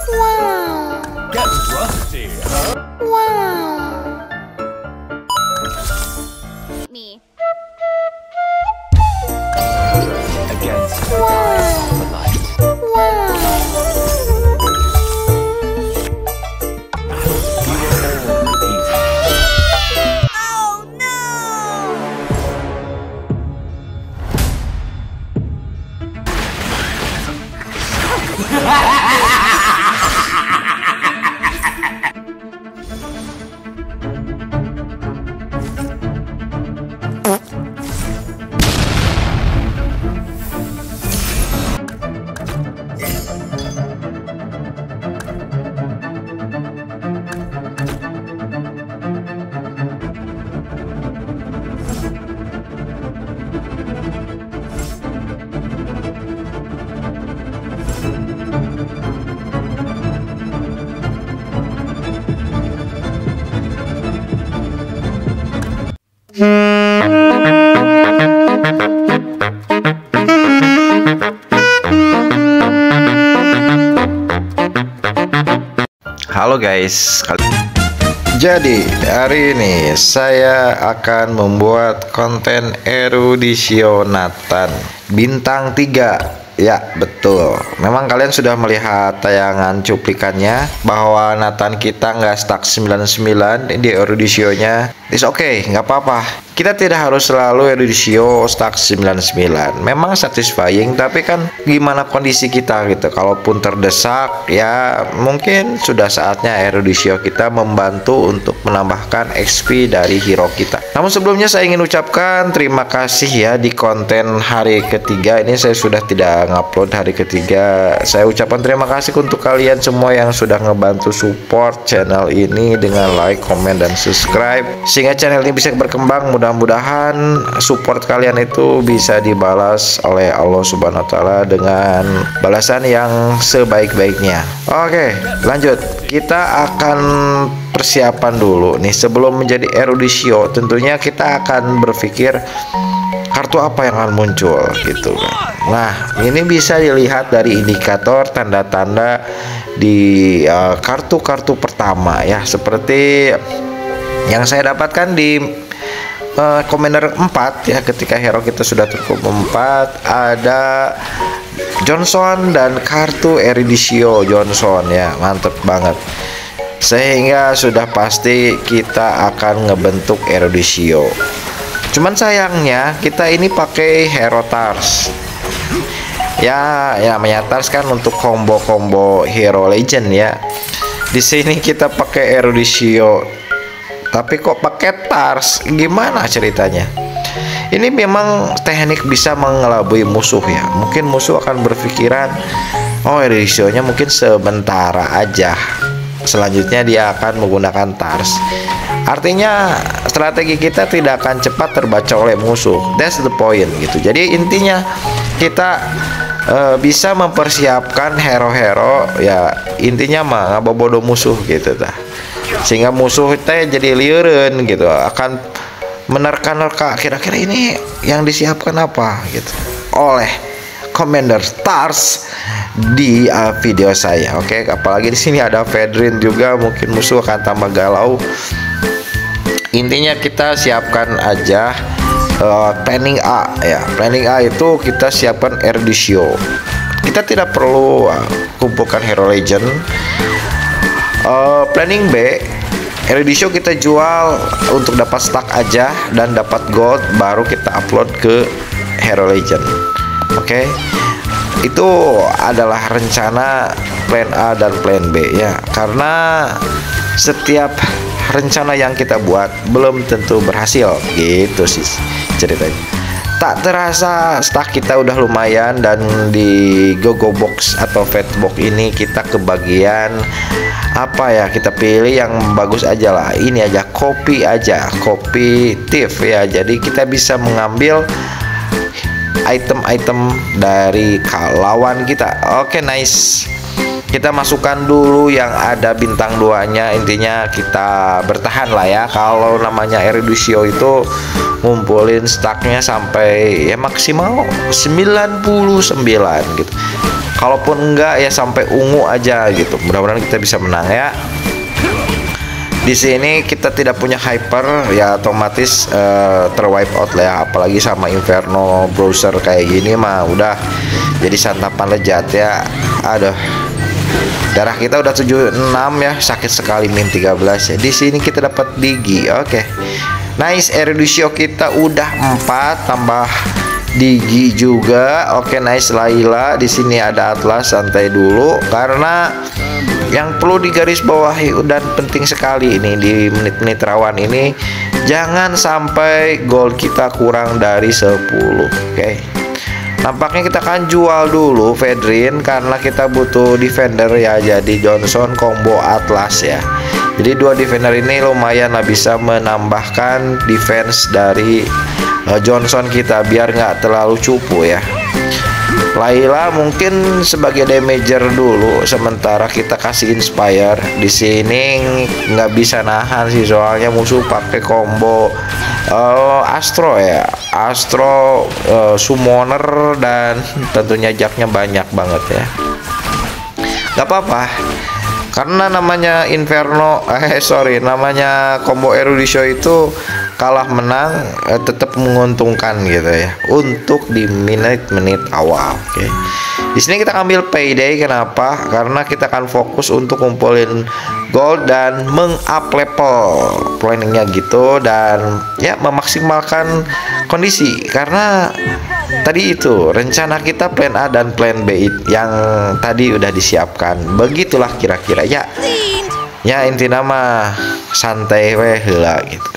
Wow. Get rusty. Wow. Me. Against the Wow. light. Wow. Oh no! Halo guys, jadi hari ini saya akan membuat konten Erudisio Nathan bintang 3. Ya betul, memang kalian sudah melihat tayangan cuplikannya bahwa Nathan kita nggak stuck 99 di Erudisionya. It's okay, nggak apa-apa. Kita tidak harus selalu Erudisio stuck 99. Memang satisfying, tapi kan gimana kondisi kita gitu. Kalaupun terdesak, ya mungkin sudah saatnya Erudisio kita membantu untuk menambahkan XP dari hero kita. Namun sebelumnya saya ingin ucapkan terima kasih ya di konten hari ketiga ini saya sudah tidak ngupload hari ketiga. Saya ucapkan terima kasih untuk kalian semua yang sudah ngebantu support channel ini dengan like, comment, dan subscribe sehingga channel ini bisa berkembang. Mudah-mudahan support kalian itu bisa dibalas oleh Allah Subhanahu wa Ta'ala dengan balasan yang sebaik-baiknya. Oke, lanjut. Kita akan persiapan dulu nih sebelum menjadi Erudisio. Tentunya kita akan berpikir kartu apa yang akan muncul gitu kan. Nah, ini bisa dilihat dari indikator tanda-tanda di kartu-kartu pertama ya, seperti yang saya dapatkan di Commander 4 ya. Ketika hero kita sudah cukup 4, ada Johnson dan kartu Erudisio Johnson ya, mantep banget. Sehingga sudah pasti kita akan ngebentuk Erudisio. Cuman sayangnya kita ini pakai hero Tars. Ya menyatars kan untuk combo-combo hero legend ya. Di sini kita pakai Erudisio. Tapi kok pakai Tars? Gimana ceritanya? Ini memang teknik bisa mengelabui musuh ya. Mungkin musuh akan berpikiran, oh Erudisionya mungkin sementara aja. Selanjutnya dia akan menggunakan Tars. Artinya strategi kita tidak akan cepat terbaca oleh musuh. That's the point gitu. Jadi intinya kita bisa mempersiapkan hero-hero ya, intinya mah ngabobodo musuh gitu dah. Sehingga musuh teh jadi lieureun gitu, akan menerka-nerka kira-kira ini yang disiapkan apa gitu oleh Commander Tars di video saya. Oke, apalagi di sini ada Fedrin juga, mungkin musuh akan tambah galau. Intinya kita siapkan aja planning A ya. Planning A itu kita siapkan Erudisio. Kita tidak perlu kumpulkan hero legend. Planning B, Erudisio kita jual untuk dapat stack aja dan dapat gold, baru kita upload ke hero legend. Oke, itu adalah rencana plan A dan plan B ya, karena setiap rencana yang kita buat belum tentu berhasil gitu sih ceritanya. Tak terasa stack kita udah lumayan, dan di GoGo Box atau Fatbox ini kita kebagian apa ya, kita pilih yang bagus aja lah. Ini aja, kopi aja, kopi Thief ya. Jadi kita bisa mengambil item-item dari lawan kita. Oke, nice. Kita masukkan dulu yang ada bintang 2-nya. Intinya kita bertahan lah ya. Kalau namanya Erudisio itu ngumpulin stacknya sampai ya maksimal 99 gitu. kalaupun enggak ya sampai ungu aja gitu. Mudah-mudahan kita bisa menang ya. Di sini kita tidak punya hyper ya, otomatis terwipe out lah ya, apalagi sama Inferno browser kayak gini mah udah jadi santapan lezat ya. Aduh, darah kita udah 76 ya, sakit sekali min 13 ya. Di sini kita dapat Digi. Oke. Nice, Eruditio kita udah 4 tambah Digi juga. Oke, nice Layla. Di sini ada Atlas, santai dulu karena yang perlu digarisbawahi dan penting sekali ini di menit-menit rawan ini, jangan sampai gol kita kurang dari 10. Oke. Nampaknya kita akan jual dulu Fedrin karena kita butuh defender ya. Jadi Johnson combo Atlas ya. Jadi dua defender ini lumayan lah bisa menambahkan defense dari Johnson kita biar nggak terlalu cupu ya. Layla mungkin sebagai damager dulu, sementara kita kasih inspire. Di sini nggak bisa nahan sih soalnya musuh pakai combo Astro ya, Astro summoner dan tentunya jacknya banyak banget ya. Gak apa-apa karena namanya Inferno namanya combo Eruditio itu kalah menang tetap menguntungkan gitu ya untuk di menit-menit awal. Oke. Di sini kita ambil payday, kenapa? Karena kita akan fokus untuk kumpulin gold dan meng-up level planningnya gitu, dan ya memaksimalkan kondisi karena tadi itu rencana kita plan A dan plan B yang tadi udah disiapkan. Begitulah kira-kira ya. Ya intinya mah santai weh lah gitu.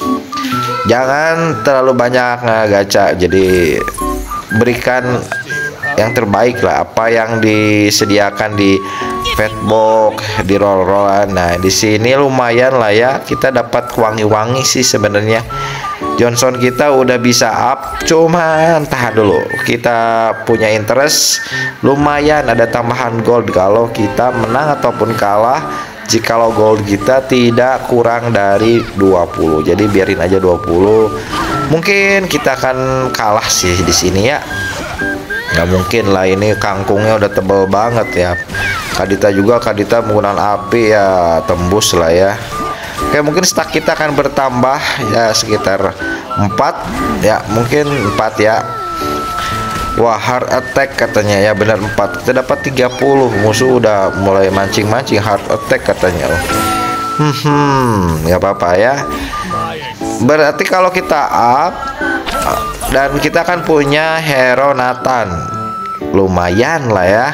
Jangan terlalu banyak gacha, jadi berikan yang terbaik lah apa yang disediakan di fatbox, di roll-rollan. Nah di sini lumayan lah ya, kita dapat wangi-wangi sih sebenarnya. Johnson kita udah bisa up, cuman tahan dulu, kita punya interest lumayan ada tambahan gold kalau kita menang ataupun kalah. Jikalau gold kita tidak kurang dari 20, jadi biarin aja 20. Mungkin kita akan kalah sih di sini ya. Nggak mungkin lah, ini kangkungnya udah tebel banget ya. Kadita menggunakan api ya, tembus lah ya. Oke, mungkin stack kita akan bertambah ya sekitar 4 ya, mungkin 4 ya. Wah, hard attack katanya ya, benar 4. Kita dapat 30. Musuh udah mulai mancing-mancing hard attack katanya. Nggak apa-apa ya. Berarti kalau kita up dan kita akan punya hero Nathan, lumayan lah ya.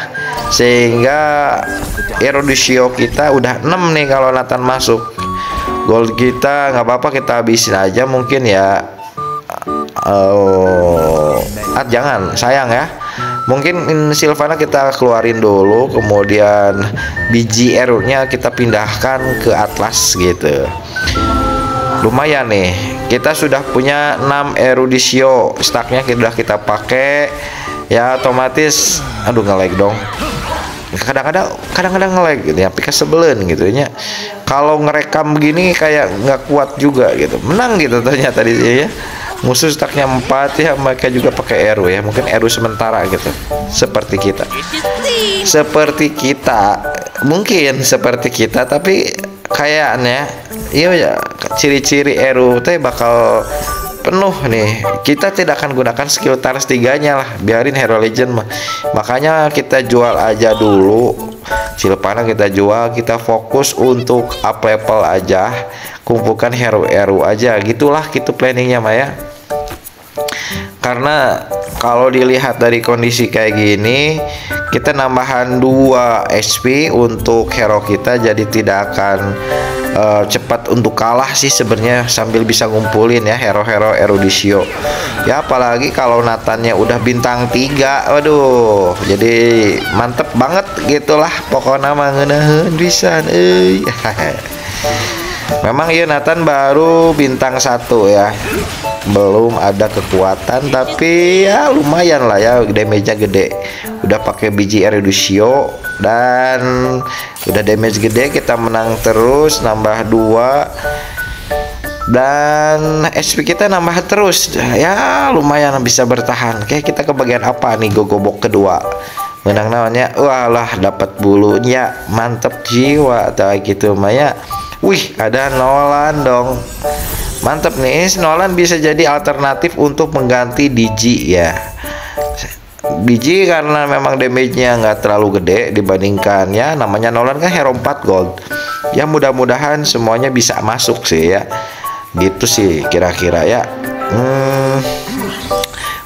Sehingga Eruditio kita udah 6 nih kalau Nathan masuk. Gold kita nggak apa-apa, kita habisin aja mungkin ya. Jangan, sayang ya. Mungkin Sylvana kita keluarin dulu, kemudian biji nya kita pindahkan ke Atlas gitu. Lumayan nih, kita sudah punya 6 Eruditio, stacknya sudah kita pakai ya, otomatis aduh nge-lag dong. Kadang-kadang nge-lag gitu ya, pika sebelen gitu ya. Kalau ngerekam begini kayak nggak kuat juga gitu. Menang gitu ternyata tadi ya. Musuh stacknya 4 ya, mereka juga pakai Eru ya, mungkin Eru sementara gitu. Seperti kita, mungkin seperti kita, tapi kayaknya iya ya, ciri-ciri Eru teh bakal penuh nih. Kita tidak akan gunakan skill Tars 3-nya lah, biarin Hero Legend mah. Makanya kita jual aja dulu. Sylvana kita jual, kita fokus untuk up level aja, kumpulkan hero aja, gitulah gitu planningnya Maya. Karena kalau dilihat dari kondisi kayak gini, kita nambahan 2 HP untuk hero kita, jadi tidak akan cepat untuk kalah sih sebenarnya, sambil bisa ngumpulin ya hero-hero Eruditio ya. Apalagi kalau Nathannya udah bintang 3, waduh, jadi mantep banget gitulah pokoknya mangenaheun pisan euy. Memang ya Nathan baru bintang 1 ya, belum ada kekuatan, tapi ya lumayan lah ya, damage-nya gede. Udah pakai biji Eruditio dan udah damage gede, kita menang terus, nambah 2 dan SP kita nambah terus ya, lumayan bisa bertahan. Oke, kita ke bagian apa nih, gogobok kedua. menang namanya. Walah, dapat bulunya, mantep jiwa kayak gitu Maya. Wih, ada Nolan dong. Mantep nih, Nolan bisa jadi alternatif untuk mengganti Digi ya. Digi karena memang damage-nya nggak terlalu gede dibandingkan ya namanya Nolan kan hero 4 gold. Ya mudah-mudahan semuanya bisa masuk sih ya. Gitu sih kira-kira ya.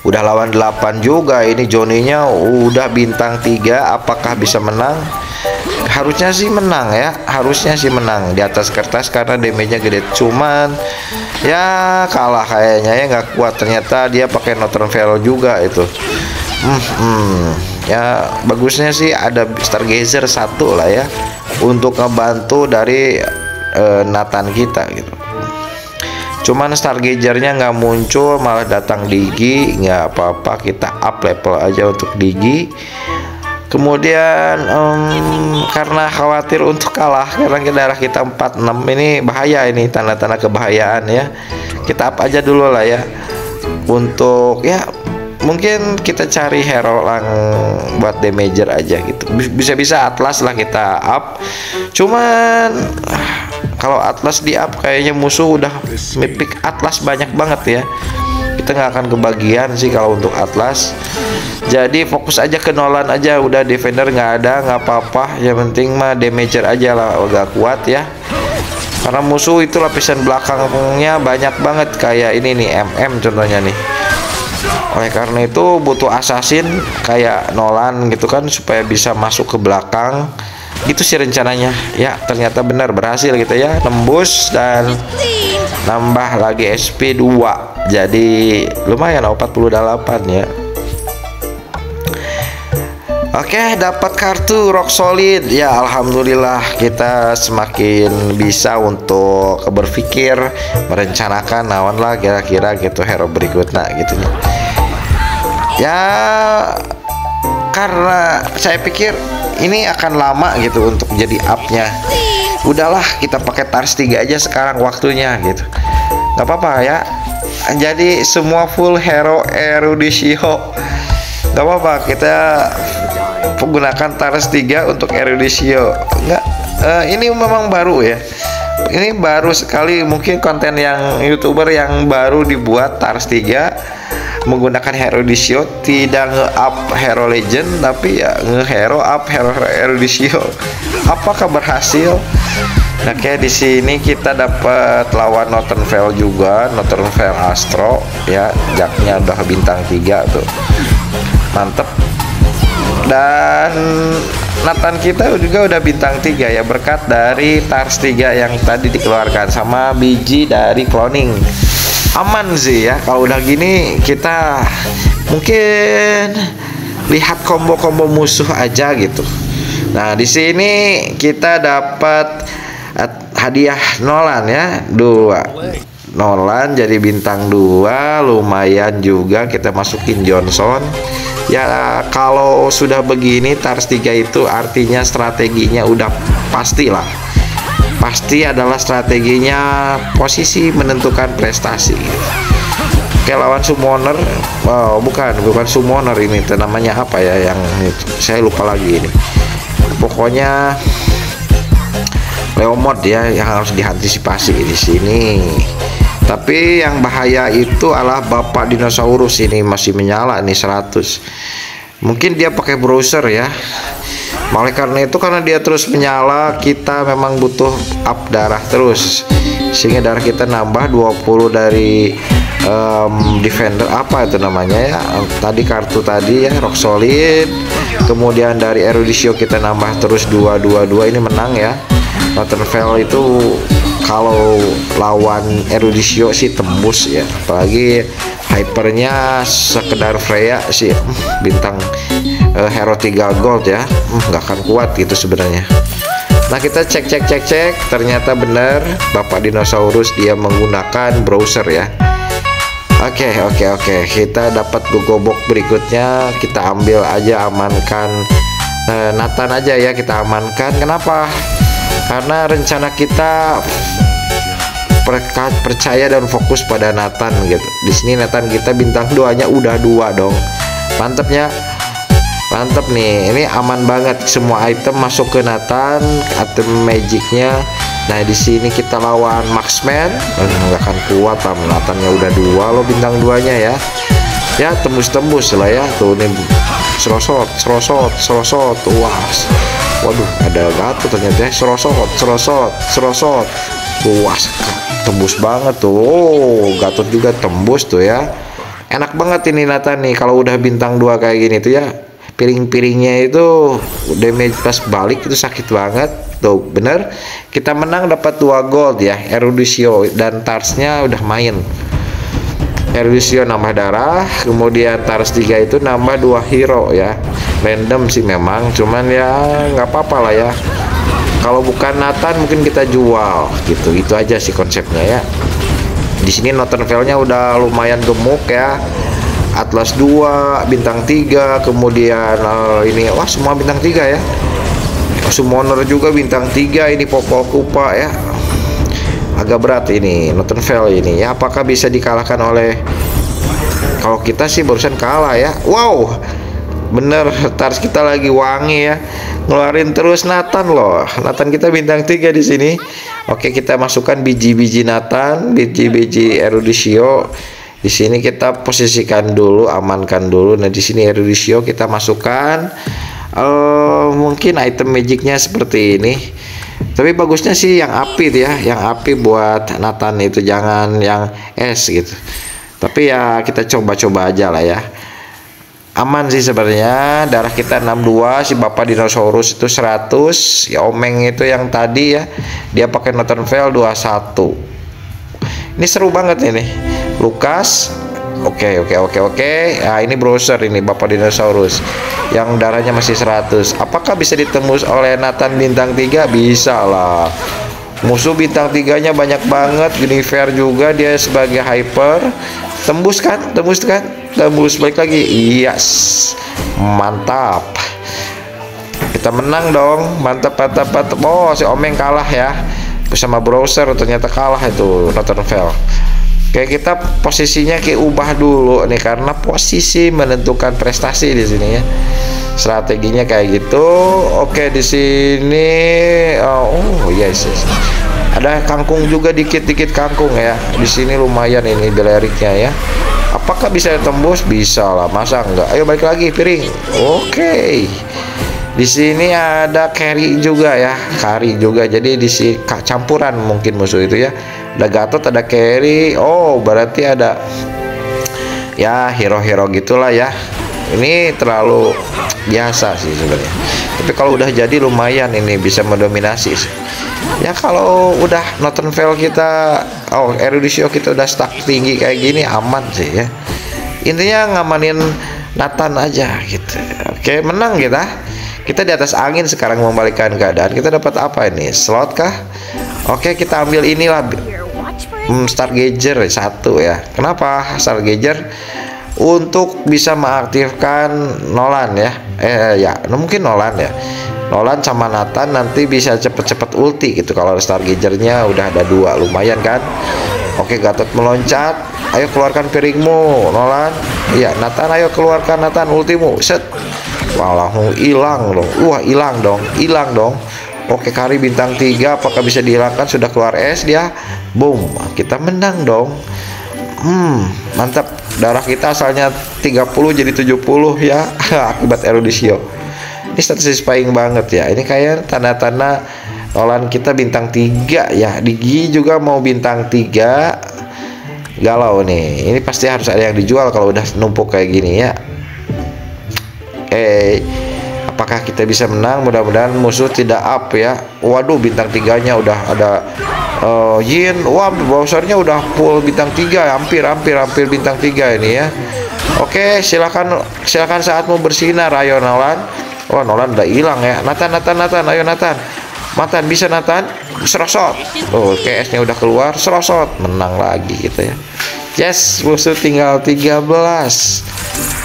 Udah lawan 8 juga ini Johnny-nya udah bintang 3, apakah bisa menang? Harusnya sih menang ya, harusnya sih menang di atas kertas karena damage-nya gede. Cuman ya kalah kayaknya ya, nggak kuat ternyata dia pakai Northern Veil juga itu. Ya bagusnya sih ada Stargazer 1 lah ya untuk ngebantu dari Nathan kita gitu. Cuman Stargazernya nggak muncul, malah datang Digi. Nggak apa-apa, kita up level aja untuk Digi. Kemudian karena khawatir untuk kalah karena darah kita 46 ini bahaya, ini tanda-tanda kebahayaan ya. Kita up aja dulu lah ya. Untuk ya mungkin kita cari hero lang buat damager aja gitu. Bisa-bisa Atlas lah kita up. Cuman kalau Atlas di up kayaknya musuh udah mythic Atlas banyak banget ya. Kita nggak akan kebagian sih kalau untuk Atlas. Jadi fokus aja ke Nolan aja, udah defender nggak ada, nggak apa-apa. Yang penting mah damager aja lah, agak kuat ya. Karena musuh itu lapisan belakangnya banyak banget kayak ini nih, MM contohnya nih. Oleh karena itu butuh assassin kayak Nolan gitu kan supaya bisa masuk ke belakang. Gitu sih rencananya ya, ternyata benar berhasil gitu ya, nembus dan nambah lagi SP 2, jadi lumayan 48 ya. Oke, dapat kartu Rock Solid ya, alhamdulillah kita semakin bisa untuk berpikir merencanakan naon lah kira-kira gitu hero berikutnya gitu ya. Karena saya pikir ini akan lama gitu untuk jadi up-nya. Udahlah kita pakai Tars 3 aja sekarang waktunya gitu. Gak apa-apa ya. Jadi semua full hero Eruditio. Gak apa-apa, kita menggunakan Tars 3 untuk Eruditio. Ini memang baru ya. Ini baru sekali, mungkin konten yang YouTuber yang baru dibuat Tars 3 menggunakan Eruditio, tidak nge-up hero legend tapi ya nge-hero up hero Eruditio. Apakah berhasil? Nah, kayak di sini kita dapat lawan Northern Veil juga, Northern Veil Astro ya, jaknya udah bintang 3 tuh. Mantep. Dan Nathan kita juga udah bintang 3 ya, berkat dari Tars 3 yang tadi dikeluarkan sama biji dari cloning. Aman sih ya kalau udah gini, kita mungkin lihat combo-combo musuh aja gitu. Nah, di sini kita dapat hadiah Nolan ya, 2 Nolan jadi bintang 2, lumayan juga. Kita masukin Johnson ya. Kalau sudah begini Tars 3 itu artinya strateginya udah pastilah, pasti adalah strateginya posisi menentukan prestasi. Oke, lawan summoner, bukan summoner ini, namanya apa ya yang itu, saya lupa lagi ini. Pokoknya Leomord ya yang harus diantisipasi di sini. Tapi yang bahaya itu adalah Bapak Dinosaurus, ini masih menyala nih 100. Mungkin dia pakai browser ya. Oleh karena itu, karena dia terus menyala, kita memang butuh up darah terus sehingga darah kita nambah 20 dari defender apa itu namanya ya, tadi kartu tadi ya, Rock Solid. Kemudian dari Eruditio kita nambah terus 222, ini menang ya. Northern Veil itu kalau lawan Eruditio sih tembus ya, apalagi hypernya sekedar Freya sih bintang hero 3 gold ya, nggak akan kuat gitu sebenarnya. Nah, kita cek, ternyata benar Bapak Dinosaurus dia menggunakan browser ya. Oke, kita dapat gogobok berikutnya, kita ambil aja, amankan Nathan aja ya, kita amankan. Kenapa? Karena rencana kita percaya dan fokus pada Nathan gitu. Di sini Nathan kita bintang 2-nya udah 2 dong. Mantepnya. Mantap nih, ini aman banget, semua item masuk ke Nathan, item magicnya. Nah di sini kita lawan Marksman, nggak akan kuat lah, Nathannya udah 2 loh bintang 2-nya ya. Ya tembus-tembus lah ya, tuh nih serosot, wah, waduh ada Gatot ternyata, serosot, wah tembus banget tuh, oh Gatot juga tembus tuh ya. Enak banget ini Nathan nih kalau udah bintang 2 kayak gini tuh ya. Piring-piringnya itu damage pas balik itu sakit banget tuh, bener. Kita menang dapat 2 gold ya, Eruditio dan Tarsnya udah main. Eruditio nambah darah, kemudian Tars 3 itu nambah 2 hero ya. Random sih memang, cuman ya nggak apa-apa lah ya. Kalau bukan Nathan mungkin kita jual gitu, itu aja sih konsepnya ya. Di sini Northern Vale-nya udah lumayan gemuk ya. Atlas 2 bintang 3, kemudian ini wah semua bintang 3 ya. Summoner juga bintang 3, ini Popol Kupa ya. Agak berat ini Northern Vale ini ya. Apakah bisa dikalahkan oleh, kalau kita sih barusan kalah ya. Wow, bener, Tars kita lagi wangi ya, ngeluarin terus Nathan loh. Nathan kita bintang 3 di sini. Oke, kita masukkan biji-biji Nathan, biji-biji Eruditio. Di sini kita posisikan dulu, amankan dulu. Nah di sini Eruditio kita masukkan. Mungkin item magicnya seperti ini. Tapi bagusnya sih yang api ya, yang api buat Nathan itu, jangan yang es gitu. Tapi ya kita coba-coba aja lah ya. Aman sih sebenarnya. Darah kita 62, si Bapak Dinosaurus itu 100, ya Omeng itu yang tadi ya, dia pakai Northern Vale 21. Ini seru banget ini. Lukas, oke. Nah ini browser ini Bapak Dinosaurus yang darahnya masih 100. Apakah bisa ditembus oleh Nathan bintang 3? Bisa lah. Musuh bintang 3-nya banyak banget. Guinevere juga dia sebagai hyper. Tembus balik lagi. Yes, mantap. Kita menang dong. Mantap. Oh, si Omeng kalah ya bersama browser, ternyata kalah itu Northern Vale. Kayak kita posisinya kayak ubah dulu nih, karena posisi menentukan prestasi di sini ya. Strateginya kayak gitu. Oke, di sini yes. Ada kangkung juga, dikit-dikit kangkung ya. Di sini lumayan ini beleriknya ya. Apakah bisa tembus? Bisa lah, masa enggak? Ayo balik lagi piring. Oke. Di sini ada carry juga ya, Jadi di sini campuran mungkin musuh itu ya. Ada Gatot, ada carry. Oh, berarti ada ya hero-hero gitulah ya. Ini terlalu biasa sih sebenarnya. Tapi kalau udah jadi lumayan ini, bisa mendominasi sih. Ya kalau udah Northern Vale kita, Eruditio kita udah stuck tinggi kayak gini, aman sih ya. Intinya ngamanin Nathan aja gitu. Oke, menang kita. Kita di atas angin sekarang, membalikkan keadaan. Kita dapat apa ini? Slot kah? Oke, kita ambil inilah Stargazer 1 ya. Kenapa Stargazer? Untuk bisa mengaktifkan Nolan ya. Mungkin Nolan ya. Nolan sama Nathan nanti bisa cepet-cepet ulti gitu. Kalau Stargazernya udah ada 2, lumayan kan. Oke, Gatot meloncat. Ayo keluarkan piringmu Nolan. Iya, Nathan ayo keluarkan Nathan ultimu. Set. Wah, langsung hilang dong. Wah, hilang dong. Oke, Kari bintang 3, apakah bisa dihilangkan? Sudah keluar es dia. Boom, kita menang dong. Mantap. Darah kita asalnya 30 jadi 70 ya. Akibat Eruditio. Ini status spying banget ya. Ini kayak tanda-tanda Nolan kita bintang 3 ya. Digi juga mau bintang 3. Galau nih. Ini pasti harus ada yang dijual kalau udah numpuk kayak gini ya. Apakah kita bisa menang? Mudah-mudahan musuh tidak up ya. Waduh, bintang 3-nya udah ada Yin. Wah, browsernya udah full bintang 3, hampir bintang 3 ini ya. Oke, silakan saatmu bersinar, ayo Nolan. Wah, Nolan udah hilang ya. Nathan, ayo Nathan. Nathan bisa Nathan. Serosot. Oke, S-nya udah keluar, serosot. Menang lagi gitu ya. Yes, musuh tinggal 13.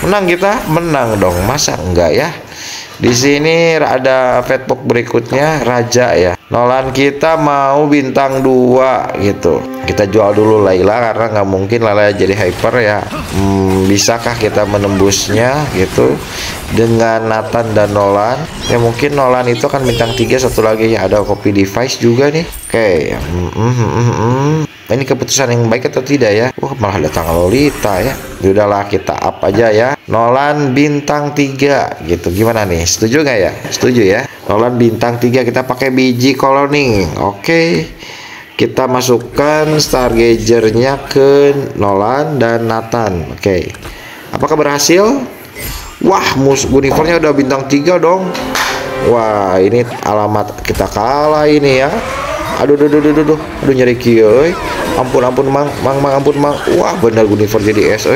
Menang kita? Menang dong, masa enggak ya? Di sini ada fatbox berikutnya Raja ya. Nolan kita mau bintang 2 gitu. Kita jual dulu Layla karena nggak mungkin Layla jadi hyper ya. Bisakah kita menembusnya gitu dengan Nathan dan Nolan? Ya mungkin Nolan itu kan bintang 3, satu lagi ya ada copy device juga nih. Oke. Ini keputusan yang baik atau tidak ya? Malah datang Lolita ya. Udahlah kita up aja ya. Nolan bintang 3 gitu. Gimana nih? Setuju nggak ya? Setuju ya. Nolan bintang 3 kita pakai biji coloning. Oke. Kita masukkan stargazer-nya ke Nolan dan Nathan. Oke. Apakah berhasil? Wah, unicornnya udah bintang 3 dong. Wah, ini alamat kita kalah ini ya. Aduh nyari kieu. Ampun mang. Wah, bener unicorn jadi S.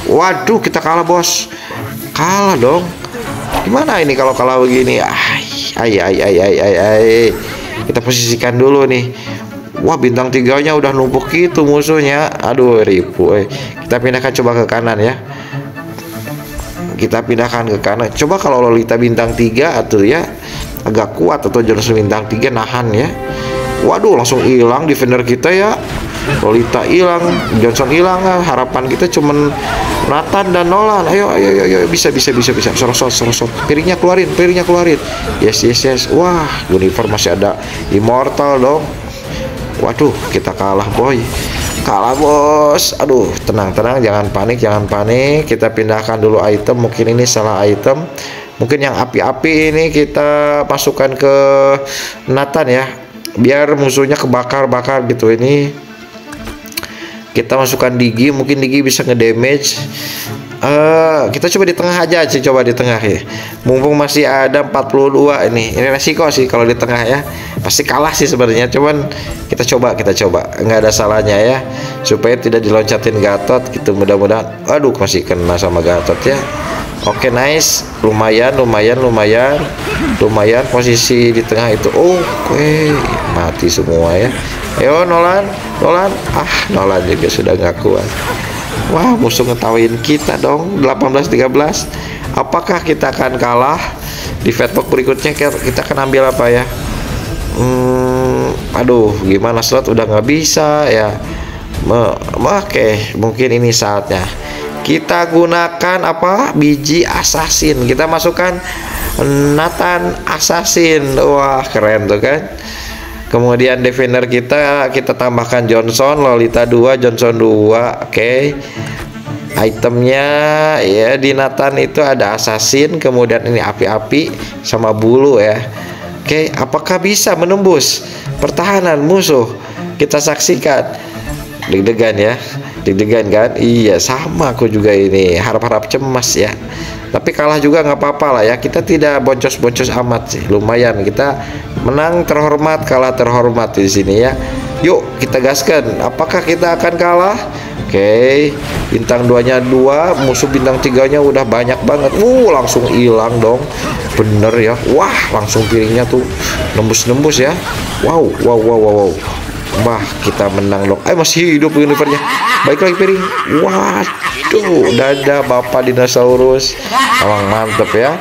Waduh, kita kalah bos. Kalah dong. Gimana ini kalau kalah begini? Kita posisikan dulu nih. Wah, bintang 3-nya udah numpuk gitu musuhnya. Aduh, ribu. Kita pindahkan coba ke kanan ya. Kita pindahkan ke kanan. Coba kalau Lolita bintang 3 atau ya agak kuat, atau Johnson bintang 3 nahan ya. Waduh, langsung hilang defender kita ya. Lolita hilang, Johnson hilang. Harapan kita cuman Nathan dan Nolan. Ayo, bisa. Sorot. Piringnya keluarin. Yes. Wah, unicorn masih ada immortal dong. Waduh, kita kalah boy. Kalah bos. Aduh, tenang, jangan panik. Kita pindahkan dulu item. Mungkin ini salah item. Mungkin yang api-api ini kita masukkan ke Nathan ya, biar musuhnya kebakar gitu. Ini kita masukkan Digi, mungkin Digi bisa ngedamage. Kita coba di tengah aja sih, coba di tengah ya. Mumpung masih ada 42 ini resiko sih kalau di tengah ya. Pasti kalah sih sebenarnya, cuman kita coba. Nggak ada salahnya ya, supaya tidak diloncatin Gatot gitu. Mudah-mudahan. Aduh, masih kena sama Gatot ya. Oke, nice. Lumayan posisi di tengah itu. Oke, mati semua ya. Ayo Nolan. Nolan juga sudah nggak kuat. Wah, musuh ngetawain kita dong. 18-13. Apakah kita akan kalah? Di fatbox berikutnya kita akan ambil apa ya? Aduh, gimana, slot udah nggak bisa ya. Oke, mungkin ini saatnya kita gunakan apa? Biji assassin. Kita masukkan Nathan assassin. Wah, keren tuh kan. Kemudian defender kita tambahkan Johnson, Lolita 2, Johnson 2. Oke. Itemnya ya di Nathan itu ada assassin, kemudian ini api-api sama bulu ya. Oke, apakah bisa menembus pertahanan musuh? Kita saksikan. Deg-degan kan? Iya, sama aku juga ini. Harap-harap cemas ya. Tapi kalah juga nggak apa-apa lah ya. Kita tidak boncos-boncos amat sih. Lumayan kita menang terhormat, kalah terhormat di sini ya. Yuk kita gaskan. Apakah kita akan kalah? Oke, bintang 2-nya 2, musuh bintang 3-nya udah banyak banget. Langsung hilang dong. Bener ya. Wah, langsung piringnya tuh nembus ya. Wow. Wah, kita menang dong. Masih hidup univernya. Baik lagi piring. Waduh, dadah Bapak Dinosaurus. Emang mantep ya.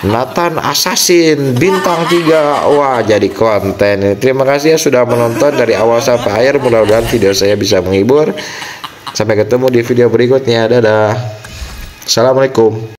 Nathan assassin bintang 3. Wah, jadi konten. Terima kasih ya sudah menonton dari awal sampai akhir. Mudah-mudahan video saya bisa menghibur. Sampai ketemu di video berikutnya. Dadah. Assalamualaikum.